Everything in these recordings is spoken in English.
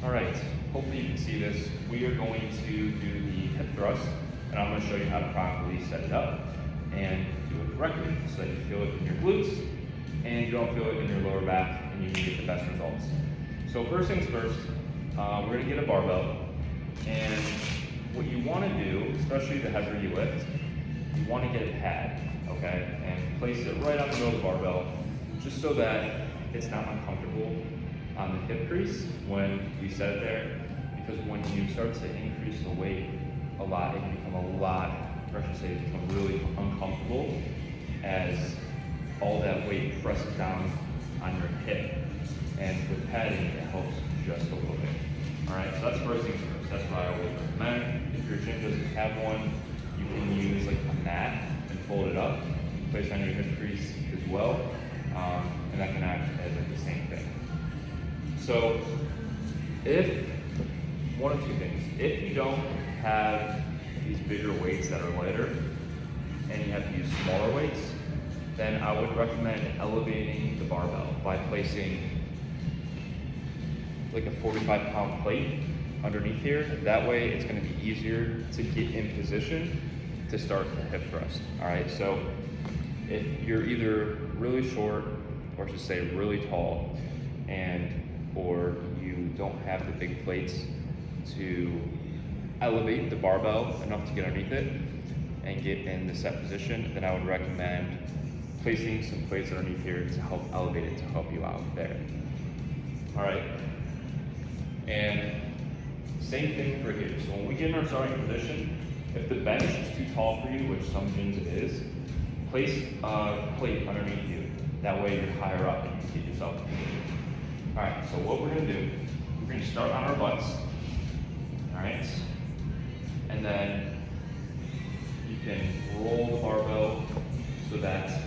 All right, hopefully you can see this. We are going to do the hip thrust, and I'm going to show you how to properly set it up and do it correctly so that you feel it in your glutes and you don't feel it in your lower back, and you can get the best results. So first things first, we're going to get a barbell, and what you want to do, especially the heavier you lift, you want to get a pad, okay, and place it right on the middle of the barbell, just so that it's not uncomfortable on the hip crease when you set it there, because when you start to increase the weight a lot, it can become a lot, or I should say, become really uncomfortable as all that weight presses down on your hip. And with padding, it helps just a little bit. All right, so that's first things first. That's what I always recommend. If your gym doesn't have one, you can use like a mat and fold it up, place it on your hip crease as well, and that can act as like the same thing. So if, one of two things, if you don't have these bigger weights that are lighter and you have to use smaller weights, then I would recommend elevating the barbell by placing like a 45-pound plate underneath here. That way it's going to be easier to get in position to start the hip thrust. All right, so if you're either really short, or I should say really tall, or you don't have the big plates to elevate the barbell enough to get underneath it and get in the set position, then I would recommend placing some plates underneath here to help elevate it, to help you out there. All right, and same thing for here. So when we get in our starting position, if the bench is too tall for you, which some gyms it is, place a plate underneath you. That way you're higher up and you can get yourself in position. All right, so what we're gonna do, we're gonna start on our butts, all right? And then you can roll the barbell so that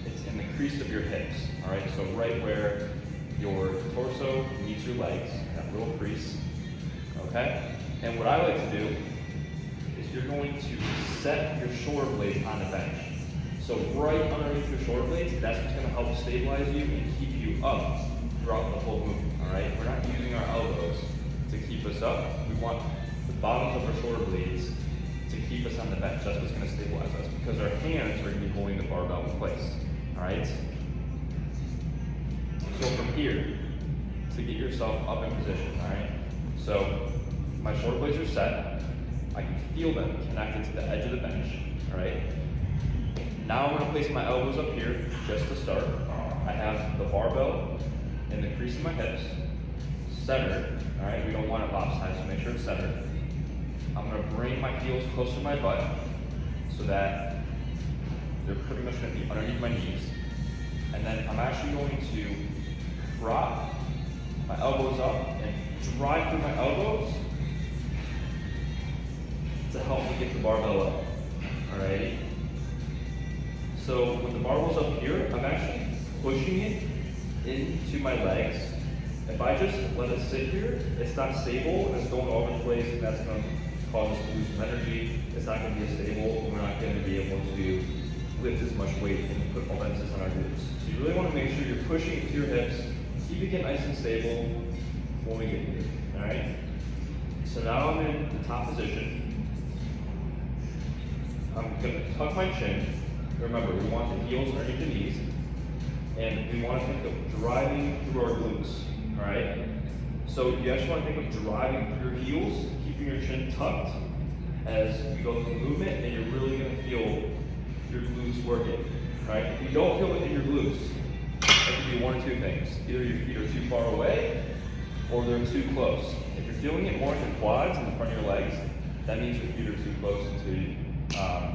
it's in the crease of your hips, all right? So right where your torso meets your legs, that little crease, okay? And what I like to do is you're going to set your shoulder blades on the bench. So right underneath your shoulder blades, that's what's gonna help stabilize you and keep you up throughout the whole movement, all right? We're not using our elbows to keep us up. We want the bottoms of our shoulder blades to keep us on the bench. That's what's gonna stabilize us, because our hands are gonna be holding the barbell in place, all right? So from here, to get yourself up in position, all right? So my shoulder blades are set. I can feel them connected to the edge of the bench, all right? Now I'm gonna place my elbows up here just to start. I have the barbell in the crease of my hips, centered, all right? We don't want it lopsided, so make sure it's centered. I'm gonna bring my heels close to my butt so that they're pretty much gonna be underneath my knees. And then I'm actually going to prop my elbows up and drive through my elbows to help me get the barbell up, all right? So when the barbell's up here, I'm actually pushing it into my legs. If I just let it sit here, it's not stable and it's going all over the place, and that's going to cause us to lose some energy. It's not going to be as stable, and we're not going to be able to lift as much weight and put more emphasis on our glutes. So you really want to make sure you're pushing it to your hips, keeping it nice and stable when we get here, all right? So now I'm in the top position. I'm going to tuck my chin. Remember, we want the heels underneath the knees, and we want to think of driving through our glutes, all right? So you actually want to think of driving through your heels, keeping your chin tucked as you go through the movement, and you're really going to feel your glutes working, all right? If you don't feel it in your glutes, it could be one or two things. Either your feet are too far away, or they're too close. If you're feeling it more in your quads and the front of your legs, that means your feet are too close to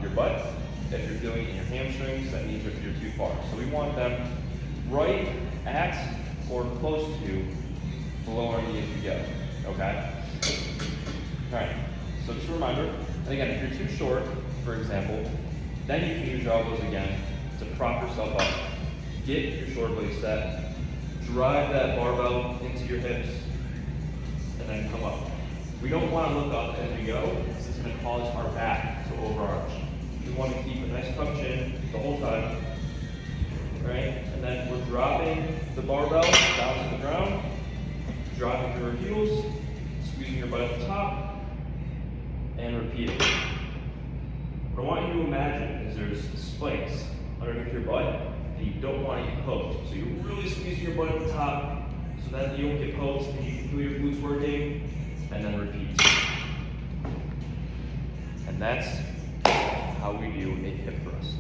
your butt. If you're feeling it in your hamstrings, that means your feet are too far. So we want them right at or close to below our knee as we go, okay? All right, so just a reminder, and again, if you're too short, for example, then you can use your elbows again to prop yourself up. Get your shoulder blades set, drive that barbell into your hips, and then come up. We don't want to look up as we go. This is going to cause our back to overarch. We want to keep a nice tucked chin the whole time, right? And then we're dropping the barbell down to the ground, Dropping your heels, squeezing your butt at the top, and repeating. What I want you to imagine is there's spikes underneath your butt, and you don't want to get poked. So you're really squeezing your butt at the top so that you don't get poked and you can feel your glutes working, and then repeat. And that's how we do a hip thrust.